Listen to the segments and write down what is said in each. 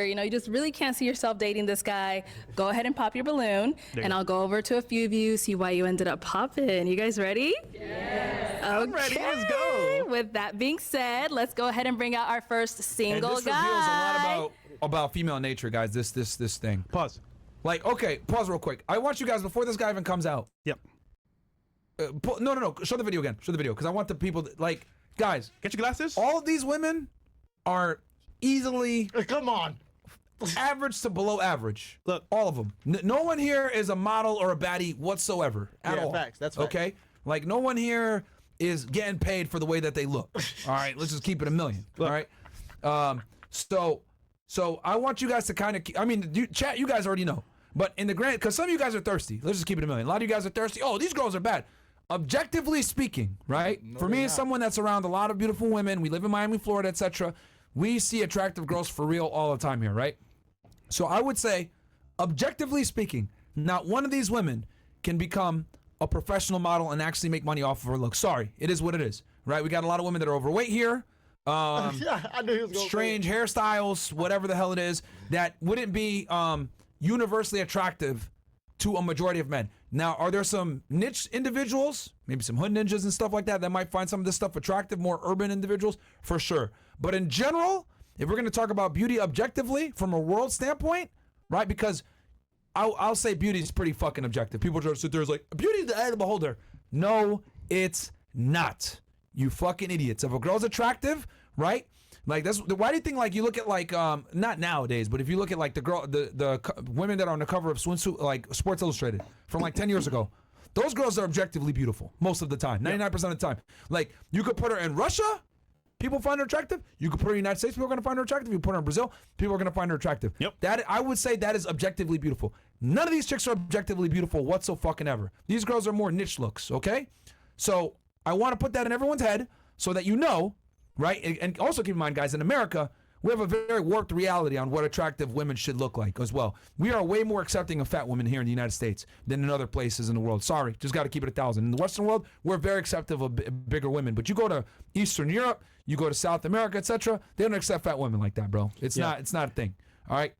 you know, you just really can't see yourself dating this guy, go ahead and pop your balloon, and I'll go over to a few of you, see why you ended up popping. You guys ready? Yes. Okay. I'm ready. Let's go. With that being said, let's go ahead and bring out our first single this guy. reveals a lot about female nature, guys. This thing. Pause. Like, okay, pause real quick. I want you guys, before this guy even comes out. Yep. No. Show the video again. Show the video, because I want the people that, like, guys. Get your glasses. All of these women are easily Come on. average to below average. Look. All of them. No one here is a model or a baddie whatsoever at all. Facts. That's facts. Okay? Like, no one here is getting paid for the way that they look. All right? Let's just keep it a million. Look. All right? So I want you guys to kind of, I mean, chat, you guys already know. But in the grand, because some of you guys are thirsty. Let's just keep it a million. A lot of you guys are thirsty. Oh, these girls are bad. Objectively speaking, right? No, for me, as someone that's around a lot of beautiful women, we live in Miami, Florida, etc., we see attractive girls for real all the time here, right? So I would say, objectively speaking, not one of these women can become a professional model and actually make money off of her looks. Sorry, it is what it is, right? We got a lot of women that are overweight here. Yeah, I knew he was going Strange hairstyles, whatever the hell it is, that wouldn't be universally attractive to a majority of men. Now, are there some niche individuals, maybe some hood ninjas and stuff like that might find some of this stuff attractive, more urban individuals? For sure. But in general, if we're going to talk about beauty objectively from a world standpoint, right? Because I'll say beauty is pretty fucking objective. People try to sit there as like, beauty is the eye of the beholder. No, it's not. You fucking idiots. If a girl's attractive, right? Like, that's why do you think, like, you look at, like, not nowadays, but if you look at, like, the women that are on the cover of swimsuit, like Sports Illustrated from like 10 years ago, those girls are objectively beautiful most of the time, 99% of the time. Like, you could put her in Russia, people find her attractive. You could put her in the United States, people are going to find her attractive. You put her in Brazil, people are going to find her attractive. Yep. That, I would say, that is objectively beautiful. None of these chicks are objectively beautiful whatsoever. These girls are more niche looks, okay? So I want to put that in everyone's head so that you know, right? And also keep in mind, guys, in America, we have a very warped reality on what attractive women should look like as well. We are way more accepting of fat women here in the United States than in other places in the world. Sorry, just got to keep it 1,000. In the Western world, we're very accepting of bigger women. But you go to Eastern Europe, you go to South America, etc., they don't accept fat women like that, bro. It's not a thing. All right?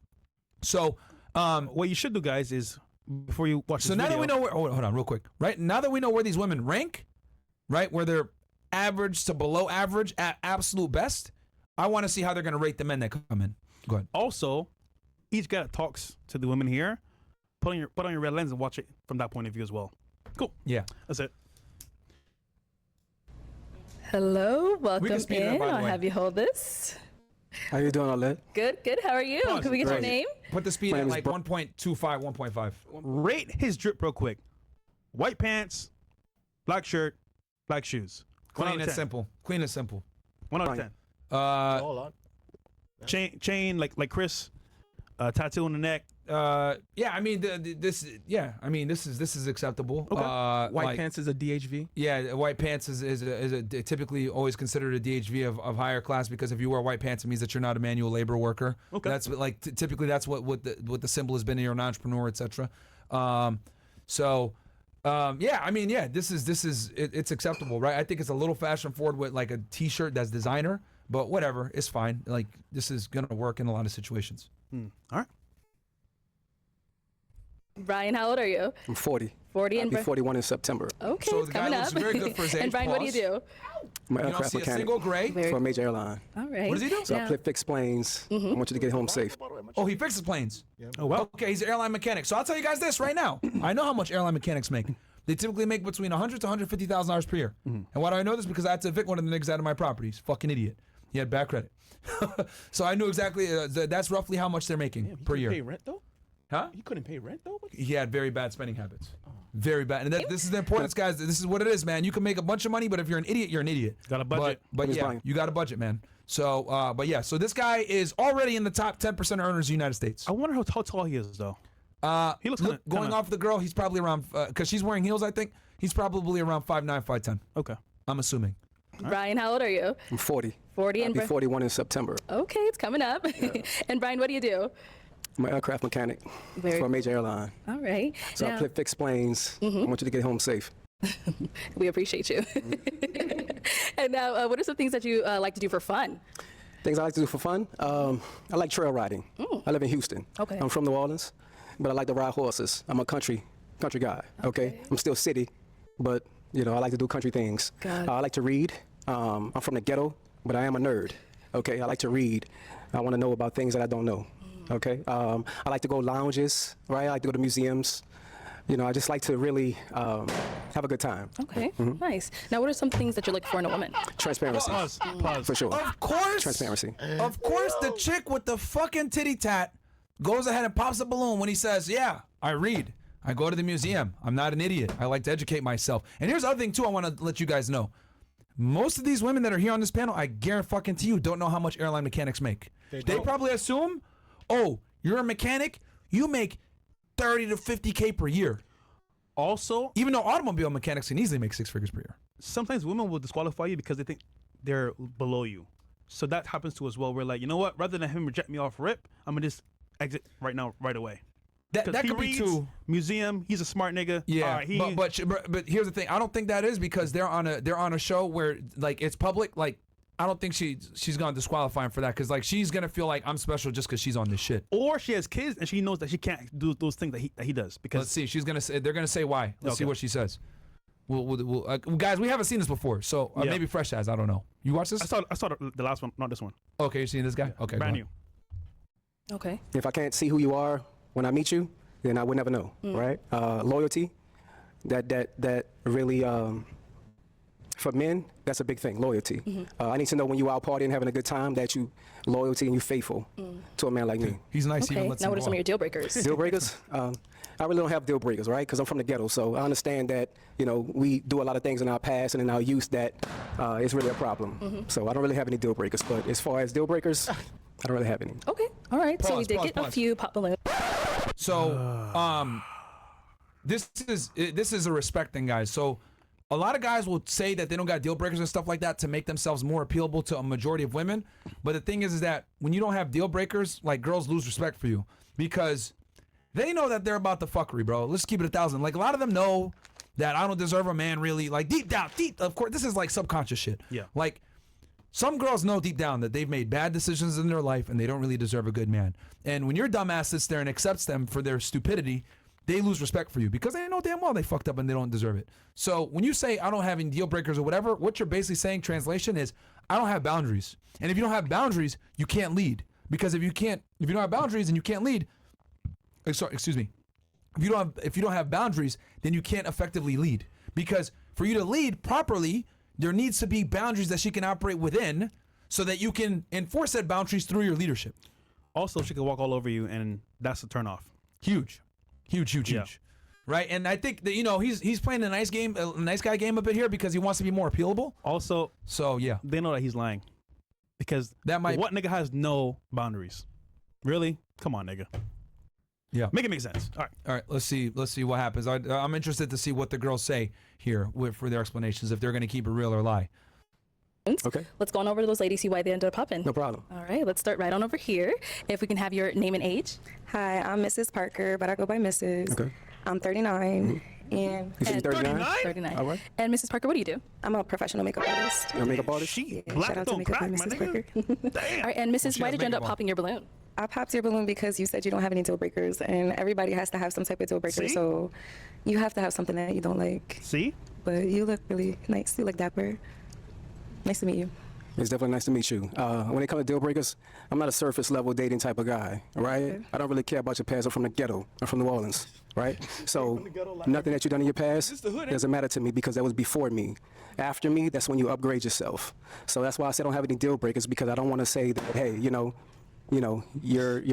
So, what you should do, guys, is before you watch this now video, that we know where, hold on real quick, right? Now that we know where these women rank, right, where they're average to below average at absolute best, I want to see how they're going to rate the men that come in. Go ahead. Also, each guy that talks to the women here, put on your red lens and watch it from that point of view as well. Cool. Yeah. That's it. Hello, welcome can speed it up, in. by the I'll way. have you hold this. How you doing, Alette? Good. How are you? Pause. Can we get your Great. name? Put the speed My at name is like Bro- 1.25, 1.5. Rate his drip real quick. White pants, black shirt, black shoes. 1 out Clean of and 10. simple. Clean and simple. 1 out of Fine. 10. Hold on. Chain like Chris, tattoo on the neck. Yeah, I mean this is acceptable. Okay. White pants is a DHV. Yeah, white pants is typically always considered a DHV of higher class, because if you wear white pants, it means that you're not a manual labor worker. Okay. That's like typically that's what the symbol has been. You're an entrepreneur, etc. Yeah, I mean, yeah, this is it's acceptable, right? I think it's a little fashion forward with like a t-shirt that's designer, but whatever, it's fine. Like, this is gonna work in a lot of situations. All right. Brian, how old are you? I'm 40. 40 I'll and be 41 in September. Okay, So it's the guy coming looks up. very good for his age. And Brian, what do you do? I'm You an don't aircraft see a mechanic single gray. Very- for a major airline. All right. What does he do? So Now- Fix planes. I want you to get home safe. Oh, he fixes planes. Oh, well. Okay, he's an airline mechanic. So I'll tell you guys this right now. I know how much airline mechanics make. They typically make between $100,000 to $150,000 per year. And why do I know this? Because I had to evict one of the niggas out of my properties. Fucking idiot. He had bad credit. So I knew exactly. That's roughly how much they're making per year. Pay rent though? Huh? You couldn't pay rent though? He had very bad spending habits. Very bad. And this is the importance, guys. This is what it is, man. You can make a bunch of money, but if you're an idiot, you're an idiot. Got a budget. But He's yeah, fine. you got a budget, man. So, but yeah, so this guy is already in the top 10% of earners in the United States. I wonder how tall he is, though. He looks Look, kinda- going off the girl, he's probably around, because she's wearing heels, I think. He's probably around 5'9", 5'10". Okay. I'm assuming. Brian, how old are you? I'm 40. 40 I'll and be 41 in September. Okay, it's coming up. And Brian, what do you do? I'm an aircraft mechanic Very for a major airline. All right. So Now, I fix planes. I want you to get home safe. we appreciate you. And now, what are some things that you like to do for fun? Things I like to do for fun. I like trail riding. I live in Houston. Okay. I'm from New Orleans, but I like to ride horses. I'm a country guy. Okay. I'm still city, but you know I like to do country things. Got it. I like to read. I'm from the ghetto, but I am a nerd. Okay. I like to read. I want to know about things that I don't know. Okay. I like to go lounges. Right. I like to go to museums. You know, I just like to really have a good time. Okay, nice. Now, what are some things that you're looking for in a woman? Transparency. Pause. For sure. Of course. Transparency. Of course, the chick with the fucking titty tat goes ahead and pops a balloon when he says, yeah, I read. I go to the museum. I'm not an idiot. I like to educate myself. And here's the other thing, too, I want to let you guys know. Most of these women that are here on this panel, I guarantee you, don't know how much airline mechanics make. They probably assume, oh, you're a mechanic, you make 30 to 50K per year. Also, Even though automobile mechanics can easily make 6 figures per year. sometimes women will disqualify you because they think they're below you. So that happens to us as well. We're like, you know what? Rather than him reject me off rip, I'm gonna just exit right now, right away. That 'Cause he could be reads, too. Museum. He's a smart nigga. Yeah, Alright, but here's the thing. I don't think that is because they're on a show where like it's public. Like I don't think she's gonna disqualify him for that because like she's gonna feel like I'm special just because she's on this shit. or she has kids and she knows that she can't do those things that he does because Let's see. She's gonna say they're gonna say why. Let's see Okay. what she says. Guys, we haven't seen this before, so Yeah. maybe Fresh has. I don't know. You watch this? I saw the last one, not this one. Okay, you seen this guy? Okay, Brand go on. new. Okay. If I can't see who you are when I meet you, then I would never know, right? Loyalty, that really, for men, that's a big thing, loyalty. I need to know when you out partying, having a good time, that you loyalty and you faithful to a man like me. He's nice. He Okay. even lets Now, him what are go some of on. your deal breakers? Deal breakers? I really don't have deal breakers, right? Because I'm from the ghetto, so I understand that, you know, we do a lot of things in our past and in our youth that is really a problem. So I don't really have any deal breakers, but as far as deal breakers, I don't really have any. Okay. All right. So we Pause, did pause, get a pause. few pop balloons. So, this is a respect thing, guys. So, a lot of guys will say that they don't got deal breakers and stuff like that to make themselves more appealable to a majority of women. But the thing is that when you don't have deal breakers, like girls lose respect for you because they know that they're about the fuckery, bro. Let's keep it 1,000. Like a lot of them know that I don't deserve a man really. Like deep down, of course, this is like subconscious shit. Yeah. Like some girls know deep down that they've made bad decisions in their life and they don't really deserve a good man. And when your dumbass sits there and accepts them for their stupidity, they lose respect for you because they know damn well they fucked up and they don't deserve it. So when you say I don't have any deal breakers or whatever, what you're basically saying, translation is I don't have boundaries. And if you don't have boundaries, you can't lead. Because if you don't have boundaries and you can't lead, excuse me, if you don't have boundaries, then you can't effectively lead. Because for you to lead properly, there needs to be boundaries that she can operate within so that you can enforce that boundaries through your leadership. Also, she could walk all over you, and that's a turnoff. Huge. Yeah. Right? And I think that, he's playing a nice guy game a bit here because he wants to be more appealable. Also, So, yeah. they know that he's lying because what nigga has no boundaries? Really? Come on, nigga. Yeah. Make it make sense. All right. All right, let's see what happens. I'm interested to see what the girls say here for their explanations, if they're going to keep it real or lie. Okay. Let's go on over to those ladies, see why they ended up popping. No problem. All right. Let's start right on over here. If we can have your name and age. Hi, I'm Mrs. Parker, but I go by Mrs. Okay. I'm 39, and You said 39? 39. All right. And Mrs. Parker, what do you do? I'm a professional makeup artist. You're a makeup artist? She Yeah, black shout out to don't Makeup crack, by my Mrs. nigga. Parker. Damn. All right. And Mrs. she why has did you end up makeup on. popping your balloon? I popped your balloon because you said you don't have any deal breakers, and everybody has to have some type of deal breaker, See? so you have to have something that you don't like. See? But you look really nice. You look dapper. Nice to meet you. It's definitely nice to meet you. When it comes to deal breakers, I'm not a surface level dating type of guy, right? Okay. I don't really care about your past. I'm from the ghetto. I'm from New Orleans, right? So nothing that you've done in your past doesn't matter to me because that was before me. After me, that's when you upgrade yourself. So that's why I said I don't have any deal breakers because I don't want to say that, hey, you're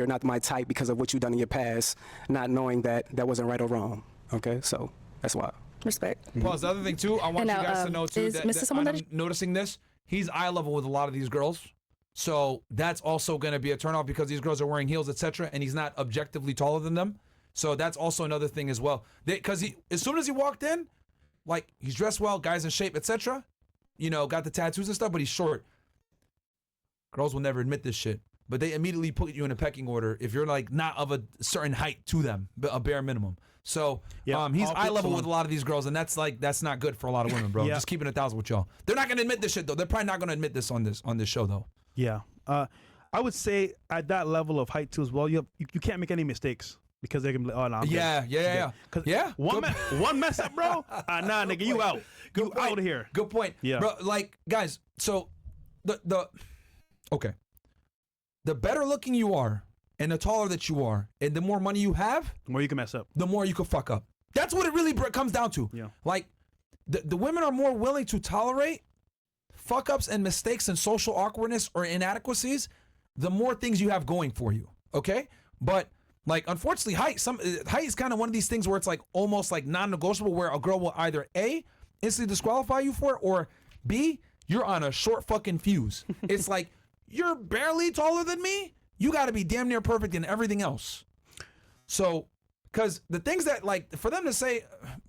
not my type because of what you've done in your past, not knowing that wasn't right or wrong. Okay, so that's why. Respect. Plus, the other thing too, I want And you now, guys to know too is that, Mr. someone I'm that- noticing this. He's eye level with a lot of these girls, so that's also going to be a turnoff because these girls are wearing heels, etc., and he's not objectively taller than them. So that's also another thing as well. Because as soon as he walked in, like he's dressed well, guys in shape, etc. Got the tattoos and stuff, but he's short. Girls will never admit this shit, but they immediately put you in a pecking order if you're like not of a certain height to them, a bare minimum. So Yeah, he's all eye level people- with a lot of these girls, and that's not good for a lot of women, bro. Yeah. Just keeping it 1,000 with y'all. They're not gonna admit this shit though. They're probably not gonna admit this on this show though. Yeah. I would say at that level of height too as well, you can't make any mistakes because they're gonna be like, oh no, I'm good. Yeah. Cause Yeah. one mess up, bro. Nah, nigga, you out. You out of here. Good point. Yeah. Bro, like, guys, so the better looking you are and the taller that you are and the more money you have, The more you can mess up. the more you can fuck up. That's what it really comes down to. Yeah. Like, the women are more willing to tolerate fuck ups and mistakes and social awkwardness or inadequacies the more things you have going for you. Okay? But like, unfortunately, height is kind of one of these things where it's like almost like non-negotiable, where a girl will either A, instantly disqualify you for it, or B, you're on a short fucking fuse. It's like, you're barely taller than me, you got to be damn near perfect in everything else. So, because the things that, like, for them to say,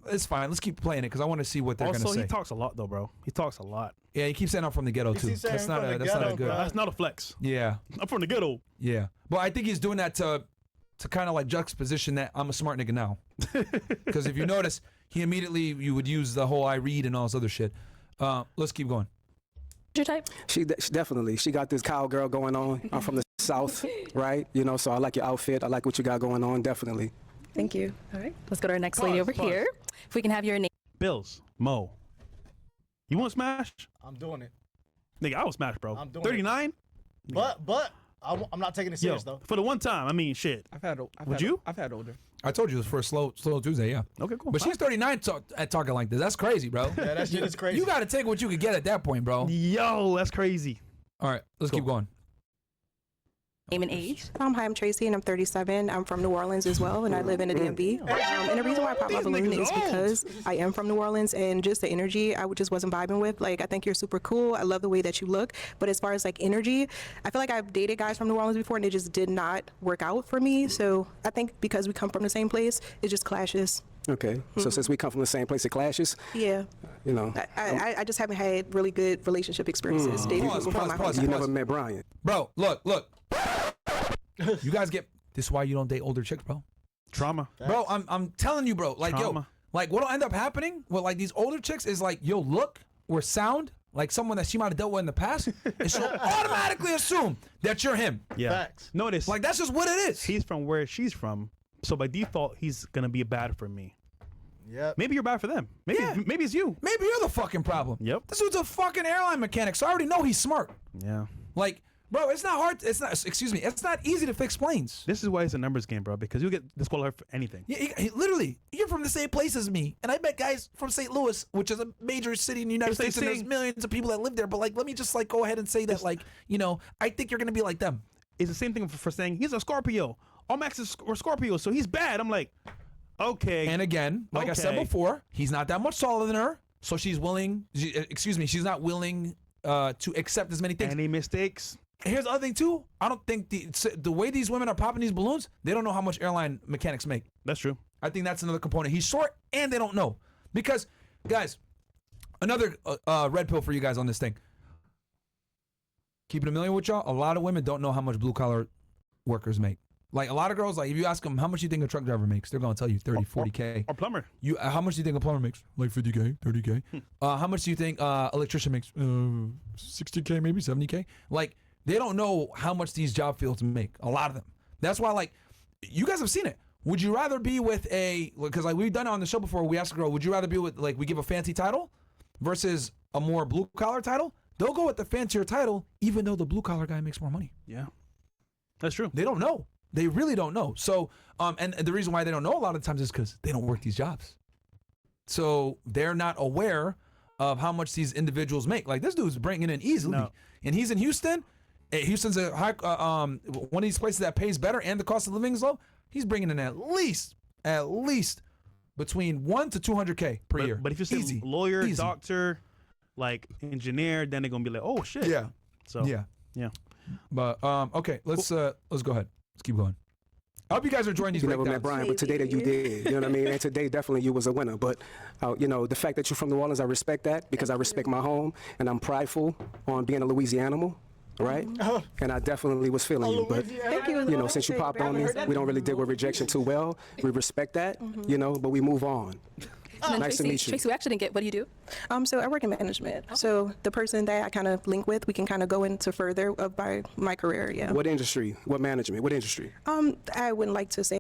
it's fine, let's keep playing it because I want to see what they're going to Also, say. he talks a lot though, bro. He talks a lot. Yeah, he keeps saying I'm from the ghetto too. keeps saying That's not from a the that's not a ghetto, good. bro. That's not a flex. Yeah, I'm from the ghetto. yeah. But I think he's doing that to kind of like juxtaposition that I'm a smart nigga now. Because if you notice, you would use the whole I read and all this other shit. Let's keep going. Your type? She definitely. She got this cowgirl going on. I'm from the South, right? You know, so I like your outfit. I like what you got going on. Definitely. Thank you. All right. Let's go to our next lady over here. If we can have your name. Bills. Mo. You want smash? I'm doing it. Nigga, I will smash, bro. I'm doing 39? But I'm not taking it Yo, serious though. for the one time, I mean, shit. Would you? I've had older. I told you it was for a slow Tuesday, yeah. Okay, cool. But she's 39 at talking like this. That's crazy, bro. Yeah, that shit is crazy. You got to take what you could get at that point, bro. Yo, that's crazy. All right, let's keep going. Name and age. Hi, I'm Tracy, and I'm 37. I'm from New Orleans as well, and I live in the DMV. And the reason why I pop my These balloon niggas is old. because I am from New Orleans, and just the energy I just wasn't vibing with. Like, I think you're super cool. I love the way that you look. But as far as like energy, I feel like I've dated guys from New Orleans before, and it just did not work out for me. So I think because we come from the same place, it just clashes. Okay. So since we come from the same place, it clashes. Yeah. You know, I just haven't had really good relationship experiences dating Pause, people from my pause, hometown. you never met Brian. Bro, look. You guys this is why you don't date older chicks, bro. Trauma. Bro, I'm telling you, bro. Like, Trauma. like what'll end up happening with like these older chicks is like you'll look or sound like someone that she might have dealt with in the past, and she'll automatically assume that you're him. Yeah. Facts. Notice, Like, that's just what it is. he's from where she's from, so by default, he's gonna be bad for me. Yep. Maybe you're bad for them. Maybe, Yeah. maybe it's you. Maybe you're the fucking problem. Yep. This dude's a fucking airline mechanic, so I already know he's smart. Yeah. Like, bro, it's not hard. It's not easy to fix planes. This is why it's a numbers game, bro. Because you get disqualified for anything. Yeah, literally, you're from the same place as me, and I met guys from St. Louis, which is a major city in the United It's like States, and there's saying- millions of people that live there. But like, let me just like go ahead and say that, like, you know, I think you're gonna be like them. It's the same thing for saying he's a Scorpio. All Maxes are Scorpio, so he's bad. I'm like, okay. And again, like I said Okay. before, he's not that much taller than her, so she's not willing to accept as many things. Any mistakes? Here's the other thing too. I don't think the way these women are popping these balloons, they don't know how much airline mechanics make. That's true. I think that's another component. He's short, and they don't know because, guys, another red pill for you guys on this thing. Keeping a million with y'all, a lot of women don't know how much blue collar workers make. Like a lot of girls, like if you ask them how much you think a truck driver makes, they're gonna tell you 30, 40K. Or plumber. How much do you think a plumber makes? Like 50K, 30K. How much do you think electrician makes? 60K, maybe 70K. Like they don't know how much these job fields make. A lot of them. That's why, like, you guys have seen it. Would you rather be with because like we've done it on the show before, we asked a girl, would you rather be with, like, we give a fancy title versus a more blue collar title? They'll go with the fancier title, even though the blue collar guy makes more money. Yeah. That's true. They don't know. They really don't know. So, and the reason why they don't know a lot of times is because they don't work these jobs. So they're not aware of how much these individuals make. Like this dude's bringing in easily, No. and he's in Houston. Houston's a high, one of these places that pays better, and the cost of living is low. He's bringing in at least between 1 to 200K per year. But if you say Easy. lawyer, Easy. doctor, like engineer, then they're gonna be like, oh shit. Yeah. So Yeah. yeah. But okay, let's go ahead. Let's keep going. I hope you guys are enjoying these You never breakdowns. met Brian, but today that you did. You know what I mean? And today definitely you was a winner. But you know, the fact that you're from New Orleans, I respect that because I respect my home and I'm prideful on being a Louisianimal, right? And I definitely was feeling you. But Thank you. you know, since you popped on me, we don't really deal with rejection too well. We respect that, you know, but we move on. And then Nice to Tracy, meet you. Tracy, we actually didn't get, what do you do? So I work in management. So the person that I kind of link with, we can kind of go into further of my career. Yeah. What industry? What management? What industry? I wouldn't like to say